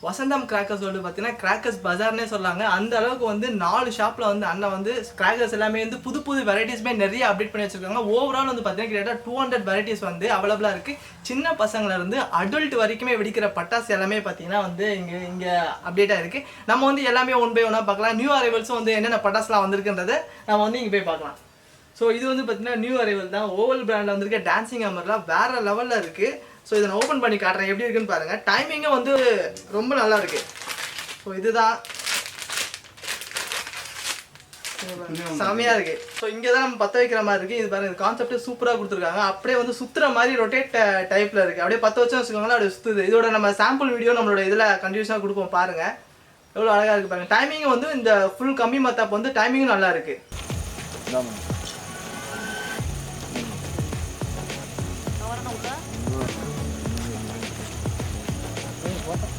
வசந்தம் crackers வந்து பார்த்தீங்கன்னா crackers பஜார்னே சொல்லாங்க. அந்த அளவுக்கு வந்து 4 ஷாப்பில் வந்து அண்ணன் வந்து கிராக்கர்ஸ் எல்லாமே வந்து புது புது வெரைட்டிஸ்மே நிறைய அப்டேட் பண்ணி வச்சிருக்காங்க. ஓவரால் வந்து பார்த்தீங்கன்னா கிட்டத்தட்ட 200 வெரைட்டிஸ் வந்து அவைலபிளாக இருக்குது. சின்ன பசங்கள்லேருந்து அடல்ட் வரைக்குமே வெடிக்கிற பட்டாசு எல்லாமே பார்த்தீங்கன்னா வந்து இங்கே அப்டேட்டாக இருக்குது. நம்ம வந்து எல்லாமே ஒன் பை ஒன்னாக பார்க்கலாம். நியூ அரைவல்ஸும் வந்து என்னென்ன பட்டாசுலாம் வந்திருக்குன்றதை நம்ம வந்து இங்கே போய் பார்க்கலாம். ஸோ இது வந்து பார்த்தீங்கன்னா நியூ அரைவல் தான். ஓவல் பிராண்டில் வந்துருக்க டான்சிங் ஹம்மர்லாம் வேறு லெவலில் இருக்குது. ஸோ இதை நான் ஓப்பன் பண்ணி காட்டுறேன் எப்படி இருக்குன்னு பாருங்கள். டைமிங்கும் வந்து ரொம்ப நல்லா இருக்குது. ஸோ இதுதான் செமையாக இருக்குது. ஸோ இங்கே தான் நம்ம பற்ற வைக்கிற மாதிரி இருக்குது. இது பாருங்கள், இது கான்செப்ட் சூப்பராக கொடுத்துருக்காங்க. அப்படியே வந்து சுற்றுற மாதிரி ரொட்டேட் டைப்பில் இருக்குது. அப்படியே 10 வச்சு வச்சுக்கோங்களேன், அப்படியே சுற்றுது. இதோட நம்ம சாம்பிள் வீடியோ நம்மளோட இதில் கண்டினியூஸாக கொடுப்போம் பாருங்கள். எவ்வளோ அழகாக இருக்குது பாருங்கள். டைமிங் வந்து இந்த ஃபுல் கம்மி மத்தாப் வந்து டைமிங்கும் நல்லா இருக்குது.